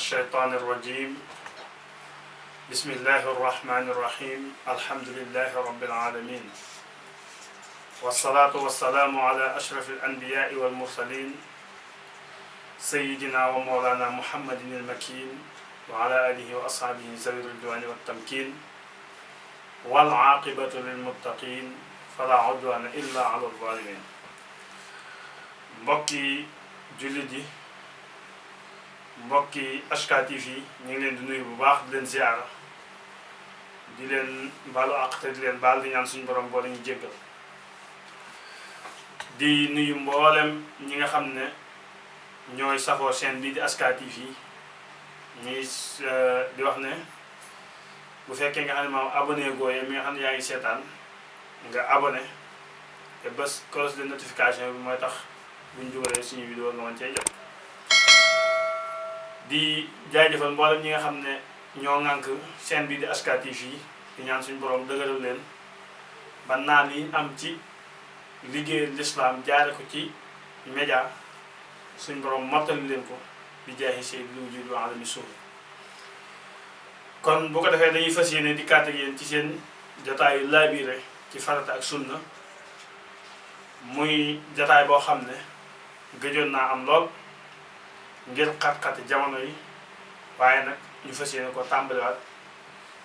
الشيطان الرجيم بسم الله الرحمن الرحيم الحمد لله رب العالمين والصلاة والسلام على أشرف الأنبياء والمرسلين سيدنا ومولانا محمد المكين وعلى آله وأصحابه ذوي الرضوان والتمكين والعاقبة للمتقين فلا عدوان إلا على الظالمين. mbokki jullit yi mbokki HK TV ñu ngi leen di nuyu bu baax di leen ziara di leen baalu àq te di leen baal di ñaan suñu borom boo dañu jéggal di nuyu mboolem ñi nga xam ne ñooy safoo chaîne bii di HK TV ñuy di wax ne bu fekkee nga xam ne maam abonné gooyee mi nga xam ne yaa ngi seetaan nga abonné te bés cloche de notification bi mooy tax buñ dugalee suñu vidéo nga mën cee jot. di jaajëfal mboolem ñi nga xam ne ñoo ŋànk chaîne bi di HK TV di ñaan suñu borom dëgëral leen ba naan yi am ci liggéey l'islam jaare ko ci média suñu borom mottali leen ko di jaayi sayyidil wujuud wa alami suuf. kon bu ko defee dañuy fas yéene di kàtt ak yéen ci seen jotaayu laabire ci farata ak sunna muy jotaay boo xam ne gëjoon naa am lool ngir xat-xati jamono yi waaye nag ñu fas yéene ko tàmbaliwaat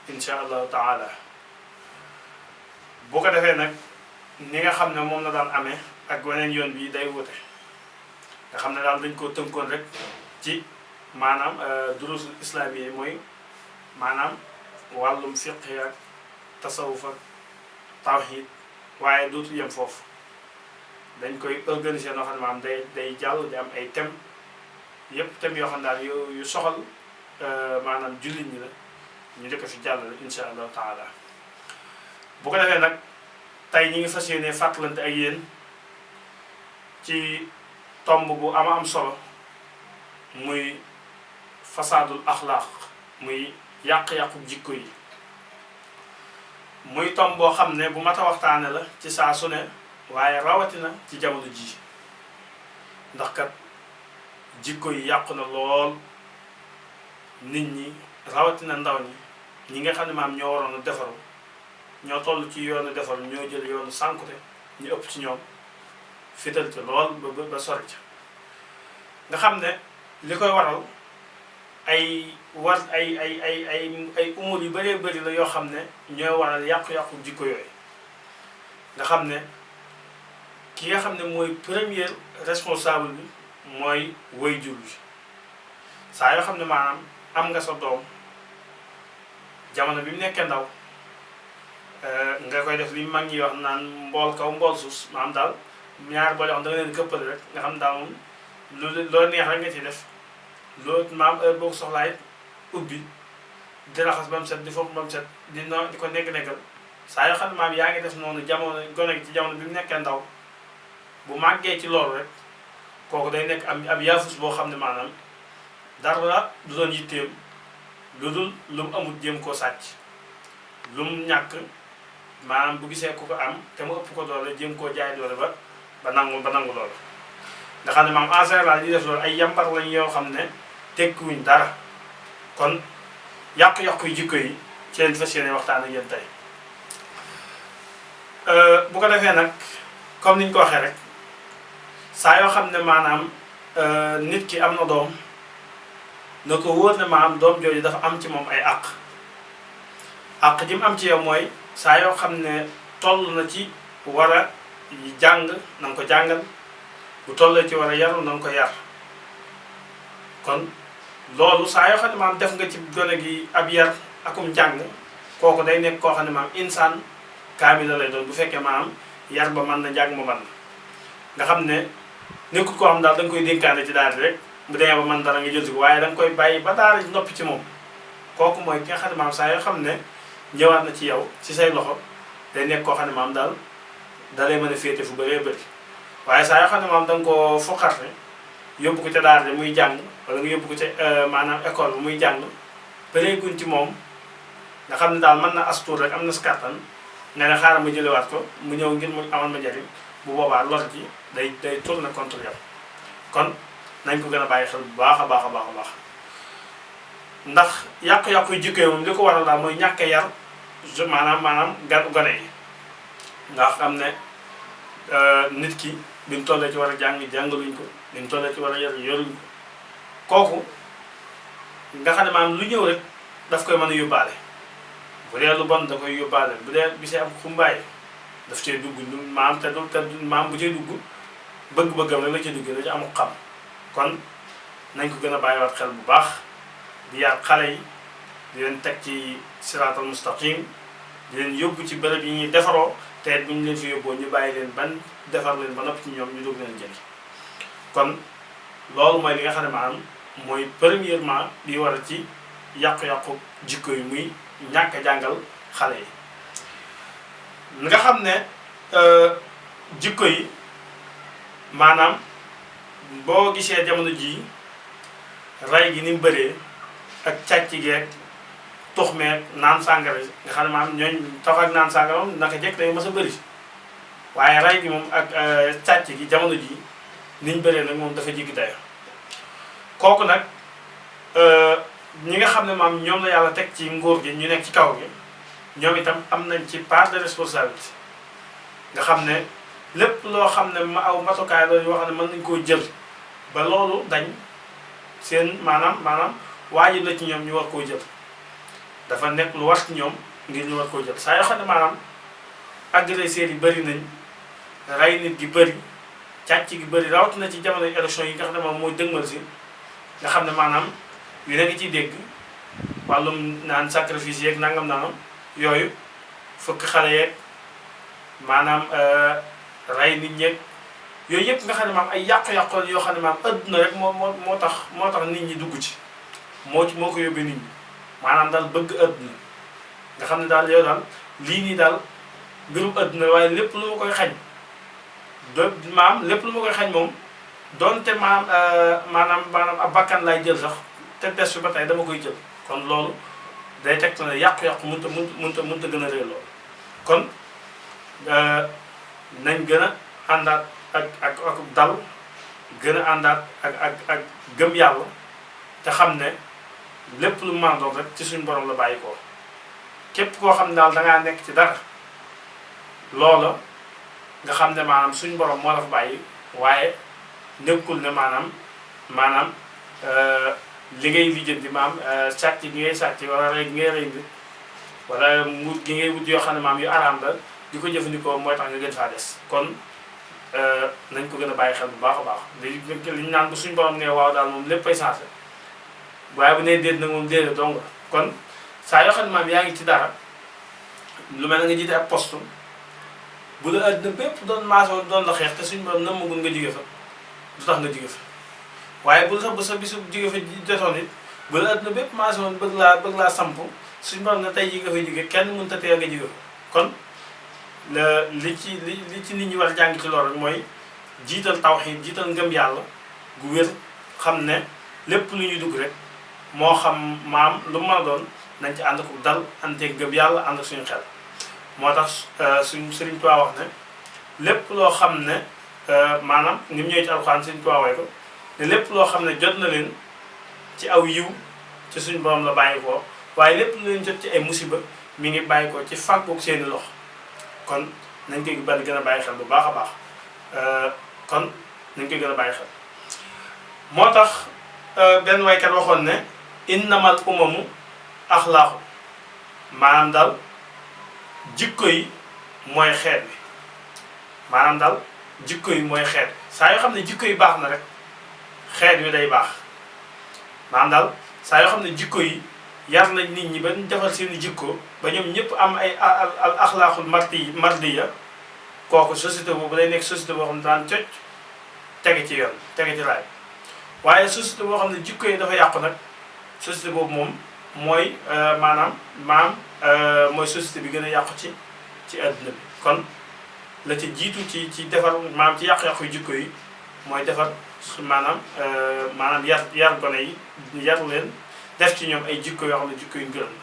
insha allahu taala. bu ko defee nag ni nga xam ne moom la daan amee ak weneen yoon bi day wute nga xam ne daal dañ koo tënkoon rek ci maanaam durusul islaami yi mooy maanaam wàllum fiqh ak tasawuf ak tawhid waaye dootu yem foofu dañ koy organiser noo xam ne maanaam day jàll di am ay thèmes yëpp thèmes yoo xam ne daal yu soxal maanaam jullit ñi la ñu njëkk fi jàllale insha allahu taala. bu ko defee nag tey ñi ngi fas yéene fàttalante ak yéen ci tomb bu am solo muy fasaadul axlaaq muy yàq-yàqu jikko yi muy tomb boo xam ne bu mat a waxtaane la ci saa su ne waaye rawatina ci jamono ji ndax kat jikko yi yàqu na lool nit ñi rawatina ndaw ñi nga xam ne maam ñoo waroon a defaru ñoo toll ci yoonu defaru ñoo jël yoonu sànkute ñu ëpp ci ñoom fital ca lool ba sori ca nga xam ne li koy waral ay umur yu bëree bëri la yoo xam ne ñooy waral yàqu-yàqu jikko yooyu nga xam ne ki nga xam ne mooy premier responsable bi mooy waajur bi saa yoo xam ne maanaam am nga sa doom jamono bi mu nekkee ndaw nga koy def li mag ñi wax naan mbool kaw mbool suus maanaam daal ñaar boole wax da nga leen këppale rek nga xam ne daal moom loo neex rek nga ci def loolu maam heure boo ko soxlaa it ubbi di raxas ba mu set di foofu ba mu set di ko nekk-nekkal saa yoo xam ne maam yaa ngi def noonu jamono gone gi ci jamono bi mu nekkee ndaw bu màggee ci loolu rek kooku day nekk ab yaafus boo xam ne maanaam dara du doon yitteem lu dul lu mu amul jéem koo sàcc lu mu ñàkk maanaam bu gisee ku ko am te mu ëpp ko doole jéem koo jaay doole ba nangu loolu nga xam ne maam en général di def loolu ay yambar lañ yoo xam ne tekkiwuñ dara. kon yàqu-yàqu yu jikko yi ci leen fas yéene waxtaan ak yéen tey bu ko defee nag comme niñ ko waxee rek saa yoo xam ne maanaam nit ki am na doom na ko wóor ne maanaam doom jooju dafa am ci moom ay àq ji mu am ci yow mooy saa yoo xam ne toll na ci war a jàng na nga ko jàngal bu tollee ci war a yaru na nga ko yar kon loolu saa yoo xam ne maam def nga ci gone gi ab yar akum jàng kooku day nekk koo xam ne maam insaan kaamila lay doon bu fekkee maam yar ba mën na jàng ma mën nga xam ne nekkul koo xam daal da nga koy dénkaane ci daal rek bu demee ba man dara nga jël si ko waaye da nga koy bàyyi ba daara noppi ci moom kooku mooy ki nga xam ne maam saa yoo xam ne ñëwaat na ci yow ci say loxo day nekk koo xam ne maam daal da lay mën a féete fu bëree bëri waaye saa yoo xam ne maam da nga koo foqarte yóbbu ko ca daara muy jàng wala nga yóbbu ko ca maanaam école bu muy jàng bëreeguñ ci moom nga xam ne daal mën na as tuut rek am na si kàttan nga ne xaaral ma jëlewaat ko mu ñëw ngir mu amal ma njariñ bu boobaa lor ji day tourner contre yow kon nañ ko gën a bàyyi xel bu baax a baax. ndax yàqu-yàqu yu jikko yi moom li ko waral daal mooy ñàkk a yar maanaam gone yi nga xam ne nit ki bi mu tollee ci war a jàng jàngaluñ ko bi mu tollee ci war a yar yoruñ ko kooku nga xam ne maanaam lu ñëw rek daf koy mën a yóbbaale bu dee lu bon da koy yóbbaale bu dee bi see am xumbaay daf cee dugg maam te maam bu cee dugg bëgg-bëggam rek la cee dugg da ci amul xam kon nañ ko gën a bàyyiwaat xel bu baax di yar xale yi di leen teg ci siraatal mustaqim di leen yóbbu ci bërëb yi ñuy defaroo te bu ñu leen fi yóbboo ñu bàyyi leen ban defar leen ba noppi ci ñoom ñu dugg leen jëli kon loolu mooy li nga xam ne maanaam mooy premièrement bi war a ci yàqu-yàqu jikko yi muy ñàkk a jàngal xale yi nga xam ne jikko yi maanaam boo gisee jamono jii ray gi ni mu bëree ak càcc geeg tux meeg naan sàngara nga xam ne maanaam ñooñ tax ak naan sàngara moom naka jekk day mas a bëri waaye ray gi moom ak càcc gi jamono jii niñ bëree nag moom dafa jiggi dayo kooku nag ñi nga xam ne maam ñoom la yàlla teg ci nguur gi ñu nekk ci kaw gi ñoom itam am nañ ci part de responsabilité nga xam ne lépp loo xam ne aw matukaay la yoo xam ne mën nañ koo jël ba loolu dañ seen maanaam waajib la ci ñoom ñu war koo jël dafa nekk lu war ci ñoom ngir ñu war koo jël saa yoo xam ne maanaam agresseurs yi bëri nañ rey nit gi bëri càcc gi bëri rawatina ci jamono élection yi nga xam ne moom mooy dëgmal si nga xam ne maanaam yu ne nga ciy dégg wàllum naan sacrifice yeeg nangam naanam yooyu fukki xale yeeg maanaam rey nit ñeeg yooyu yëpp nga xam ne maam ay yàqu-yàqu yoo xam ne maam adduna rek moo tax nit ñi dugg ci moo ko yóbbee nit ñi maanaam daal bëgg adduna nga xam ne daal yow daal lii nii daal mbirum adduna waaye lépp lu ma koy xañ lépp lu ma koy xañ moom doonte maanaam ab bakkan laay jël sax te des fi ba tey dama koy jël kon loolu day teg ne yàqu-yàqu mënta gën a réer loolu kon nañ gën a àndaat ak dal gën a àndaat ak gëm yàlla te xam ne lépp lu mandoon rek ci suñ borom la bàyyi ko képp koo xam ne daal dangaa nekk ci dara loola nga xam ne maanaam suñ borom moo la fa bàyyi waaye nekkul ne maanaam li ngay lijjanti sàcc gi ngay sàcc wala rey gi ngay rey nit wala mut gi ngay wut yoo xam ne maam yu araam la di ko jëfandikoo mooy tax nga gën faa des kon nañ ko gën a bàyyi xel bu baax a baax li ñu naan bu suñ borom ne waaw daal moom léppay changé waaye bu nee déet nag moom déedéet dong la kon saa yoo xam ne maam yaa ngi ci dara lu mel na nga jiite ab poste bu la àddina bépp doon maasoon doon la xeex te suñ borom namagul nga jóge fa du tax nga jóge fa waaye bu la sa bisu jóge fa jotoon it bu la àddina bépp maasoon bëgg laa samp suñ borom ne tey yi nga fay jóge kenn mënut a tee nga jóge fa kon li ci nit ñi war a jàng ci loolu rek mooy jiital tawxiid jiital ngëm yàlla gu wér xam ne lépp lu ñuy dugg rek moo xam maam lu mën a doon nañ ci ànd ko dal ànteeg ngëm yàlla ànd ak suñu xel moo tax suñ Sëriñ Tuubaa wax ne lépp loo xam ne maanaam ni mu ñëwee ci alxuraan Sëriñ Tuubaa way ko ne lépp loo xam ne jot na leen ci aw yiw ci suñ borom la bàyyi ko waaye lépp lu leen jot ci ay musiba mi ngi bàyyi ko ci fàggug seeni lox kon nañ koy gën a bàyyi xel bu baax a baax kon nañ koy gën a bàyyi xel moo tax benn waykat waxoon ne innamal umamu axlaaqu maanaam daal jikko yi mooy xeet bi maanaam daal jikko yi mooy xeet bi saa yoo xam ne jikko yi baax na rek xeet wi day baax maanaam daal saa yoo xam ne jikko yi yar nañ nit ñi ba ñu defal seeni jikko ba ñoom ñëpp am ay al axlaaqul mardiya kooku société boobu day nekk société boo xam ne daan cocc tege ci yoon tege ci raay waaye société boo xam ne jikko yi dafa yàqu nag société boobu moom mooy mooy société bi gën a yàqu ci àdduna bi kon la ci jiitu ci defar maanaam ci yàqu-yàqu jikko yi mooy defar maanaam yar gone yi yar leen def ci ñoom ay jikko yoo xam ne jikko yu gërëm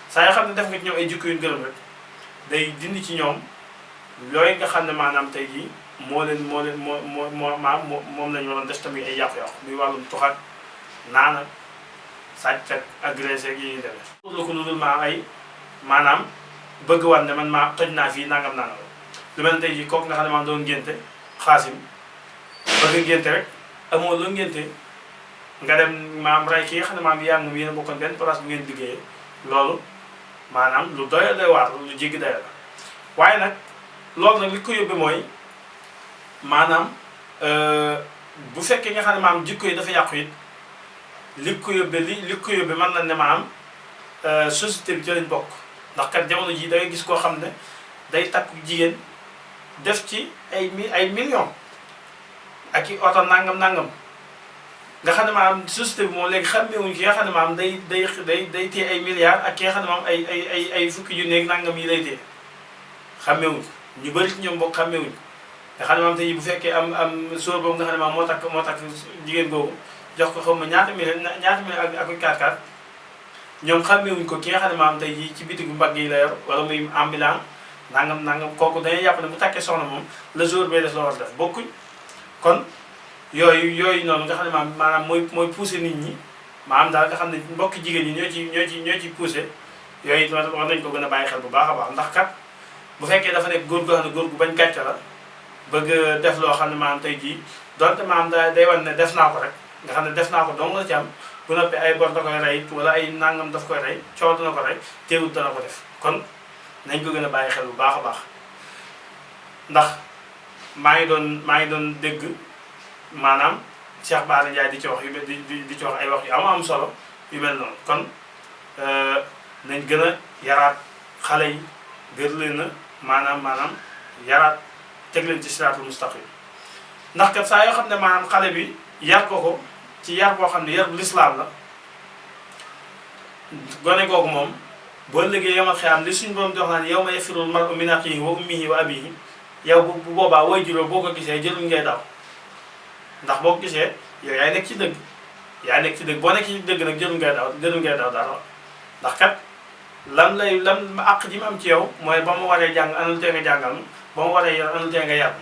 saa yoo xam ne def nga ci ñoom ay jikko yu gërëm rek day dindi ci ñoom yooyu nga xam ne maanaam tey jii moom la ñu waroon def tamit ay yàqu-yàqu muy wàllum tuxaat naan ak sàcc ak agressé ak yi ñuy demee. lu ko ludul maa ay maanaam bëgg wan ne man maa toj naa fii nangam nangam lu mel ne tey jii kooku nga xam ne maa doon ngénte xaasim bëgg ngénte rek amoo loo ngénte nga dem maam rey ki nga xam ne maam yaa ngi yéen a bokkoon benn place bu ngeen liggéeyee loolu maanaam lu doy doy waar lu jéggi doy la waaye nag loolu nag li ko yóbbee mooy maanaam bu fekkee nga xam ne maam jikko yi dafa yàqu it li ko yóbbee li ko yóbbee mën na ne maam société bi ci lañ bokk ndax kat jamono jii da ngay gis koo xam ne day takku jigéen def ci ay millions ak i oto nangam nga xam ne maanaam société bi moom léegi xàmmeewuñ ki nga xam ne maanaam day téye ay milliards ak ki nga xam ne maanaam ay fukki junni ak nangam yi lay téye xàmmeewuñ ñu bëri ci ñoom bokk xàmmeewuñ nga xam ne maanaam tey bu fekkee am sóor boobu nga xam ne maanaam moo takk jigéen googu jox ko xaw ma ñaata million ak 4x4 ñoom xàmmeewuñ ko ki nga xam ne maanaam tey jii ci bitigu mbagg yi la yor wala muy ambulant nangam kooku dañuy yàpp ne bu takkee soxna moom la jour bay def la war def bokkuñ kon yooyu noonu nga xam ne maanaam mooy poussé nit ñi maanaam daal nga xam ne mbokki jigéen ñi ñoo ci poussé yooyu war nañ ko gën a bàyyi xel bu baax a baax ndax kat bu fekkee dafa nekk góor goo xam ne góor gu bañ gàcce la bëgg def loo xam ne maanaam tey jii donte maanaam day wan ne def naa ko rek nga xam ne def naa ko dong la ci am bu noppee ay bor da koy rey wala ay nangam daf koy rey coow dana ko rey teewul dana ko def kon nañ ko gën a bàyyi xel bu baax a baax ndax maa ngi doon dégg maanaam Cheikh Bara Ndiaye di ci wax di ci wax ay wax yu am solo yu mel noonu kon nañ gën a yaraat xale yi gën leen a maanaam yaraat teg leen ci siraatul mustaqim ndax kat saa yoo xam ne maanaam xale bi yar ko ci yar boo xam ne yar bu lislaam la gone googu moom boo liggéey yomal xiyam li suñu borom di wax naan yow ma yafirul mar'u min axiihi wa ummihi wa abiihi yow bu boobaa way juróom boo ko gisee jëluñ ngay daw ndax boo ko gisee yow yaay nekk ci dëgg boo nekk ci dëgg nag jëluñ ngay daw dara ndax kat lan àq ji mu am ci yow mooy ba mu waree jàng anal tee nga jàngal ma ba mu waree yar anal tee nga yar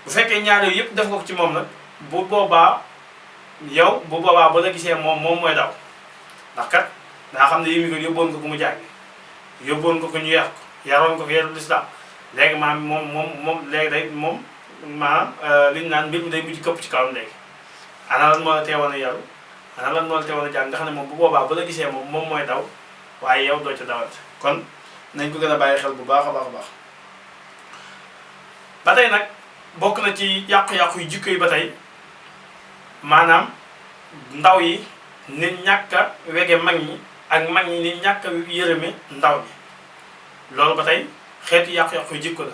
bu fekkee ñaar yooyu yëpp def nga ko ci moom nag bu boobaa ba la gisee moom mooy daw ndax kat daa xam ne yi mi ko yóbboon ko mu jàngi yóbboon ko ñu yar ko yaroon ko yaru lislaam léegi moom léegi day moom maanaam li ñu naan mbir mi day mujj këpp ci kawam léegi ana lan moo la teewoon a yaru ana lan moo la teewoon a jàng nga xam ne moom bu boobaa ba la gisee moom mooy daw waaye yow doo ca dawante kon nañ ko gën a bàyyi xel bu baax a baax ba tey nag bokk na ci yàqu-yàqu yu jikko yi ba tey maanaam ndaw yi ni ñàkk a wege mag ñi ak mag ñi ni ñàkk a yërëme ndaw ñi loolu ba tey xeetu yàqu-yàqu yu jikko la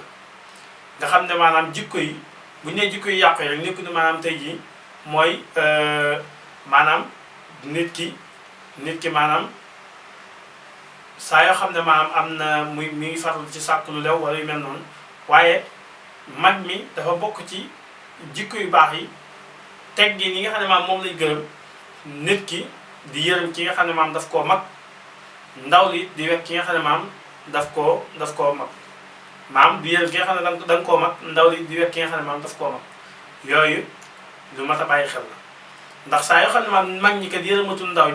nga xam ne maanaam jikko yi bu ñu nee jikko yi yàqu yi rek nekku ne maanaam tey jii mooy maanaam nit ki maanaam saa yoo xam ne maanaam am na mi ngi farlu ci sàkk lu lew wala yu mel noonu waaye mag mi dafa bokk ci jikko yu baax yi teggin yi nga xam ne maam moom lañ gërëm nit ki di yërëm ki nga xam ne maam daf koo mag ndaw li di wekk ki nga xam ne maam daf koo mag maam di yërëm ki nga xam ne da nga koo mag ndaw li di wekk ki nga xam ne maam daf koo mag yooyu lu mat a bàyyi xel la ndax saa yoo xam ne maam mag ñi kat yërëmatul ndaw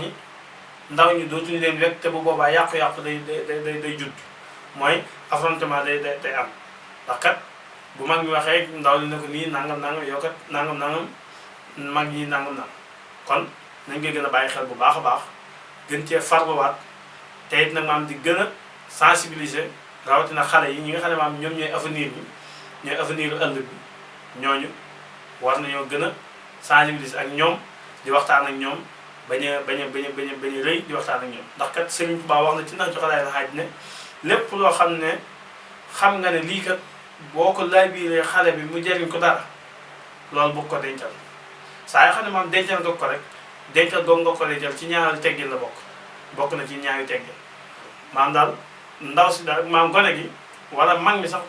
ñi dootuñu leen wekk te bu boobaa yàqu-yàqu day judd mooy affrontement day am ndax kat bu mag ñi waxee ndaw li ne ko nii nangam yow kat nangam mag ñi nangam kon nañ koy gën a bàyyi xel bu baax a baax gën cee farluwaat te it nag maam di gën a sensibiliser rawatina xale yi ñi nga xam ne maam ñoom ñooy avenir ëllëg bi ñooñu war nañoo gën a sensibiliser ak ñoom di waxtaan ak ñoom bañ a rëy di waxtaan ak ñoom ndax kat Sëriñ Tuubaa wax na ci nax joxalaay la xaaj ne lépp loo xam ne xam nga ne lii kat boo ko laabiiree xale bi mu jëriñ ko dara loolu bu ko dencal saa yoo xam ne maam dencal nga ko rek dencal goog nga ko dencal ci ñaari teggin la bokk na ci ñaari teggin maam daal ndaw si daal maam gone gi wala mag mi sax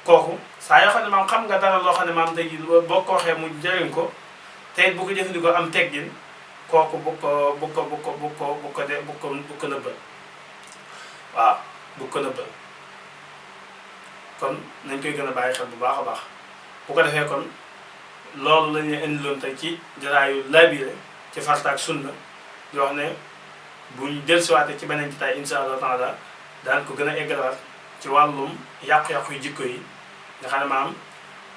kooku saa yoo xam ne maam xam nga dara loo xam ne maam tey jii boo ko waxee mu jëriñ ko te bu ko jëfandikoo am teggin kooku bu ko nëbbal waaw bu ko nëbbal kon nañ koy gën a bàyyi xel bu baax a baax bu ko defee kon loolu lañ leen indiloon tey ci jaraayu labiré ci farata ak sunna di wax ne buñ dellusiwaatee ci beneen jotaay incha allah taala daan ko gën a eggalaat ci wàllum yàqu-yàqu yu jikko yi nga xam ne maanaam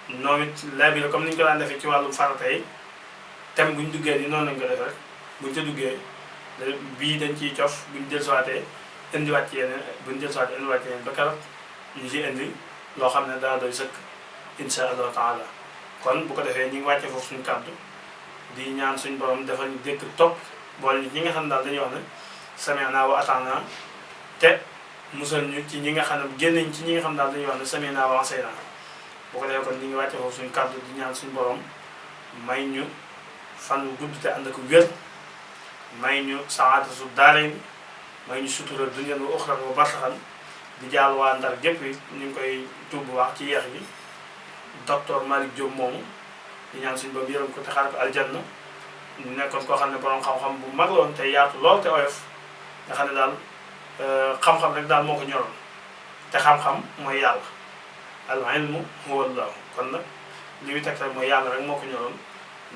noonu it laaj la comme ni ñu ko daan defee ci wàllum farata yi thème buñ duggee nii noonu lañ ko defee rek buñ ca duggee bii dañ ciy cof buñ dellusiwaatee indiwaat ci yeneen buñ dellusiwaatee indiwaat ci yeneen ba keroog ñu ci indi loo xam ne dana doy sëkk incha allah taala kon bu ko defee ñu ngi wàcce foofu suñu kàddu di ñaan suñu borom defal ñu dégg topp boole ñi nga xam ne daal dañuy wax ne sami'na wa ata'na te musal ñu ci ñi nga xam ne génnañ ci ñi nga xam ne daal dañuy wax ne sami'na wa asayna bu ko defee kon ñu ngi wàcce foofu suñu kàddu di ñaan suñu borom may ñu fan wu gudd te ànd ak wér may ñu saadatu daarayn may ñu sutura dunyan wa uxran wa barsaxan di jaal waa Ndar gépp yi ñu ngi koy tuub bu baax ci yeex bi docteur Malick Diop moomu di ñaan suñu boobu yërëm ko te xaar ko aljanna ñu nekkoon koo xam ne borom xam-xam bu mag la woon te yaatu lool te oyof nga xam ne daal xam-xam rek daal moo ko ñoroon te xam-xam mooy yàlla al ilmu huwa Allah kon nag li muy teg rek mooy yàlla rek moo ko ñoroon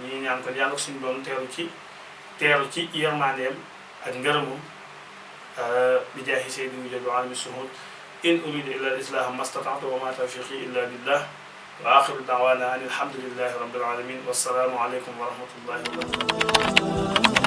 ñi ñaan kon yàlla suñu doon teeru ci yërmandeem ak ngërëmum bi jaahi sayyidi wujud wa alami suhud in uridu illa al islaha mastata'tu wa ma tawfiqi illa billah wa axiru da'wana an alhamdulillahi rabbil alamin wassalaamu aleykum wa rahmatullahi wa barakatuh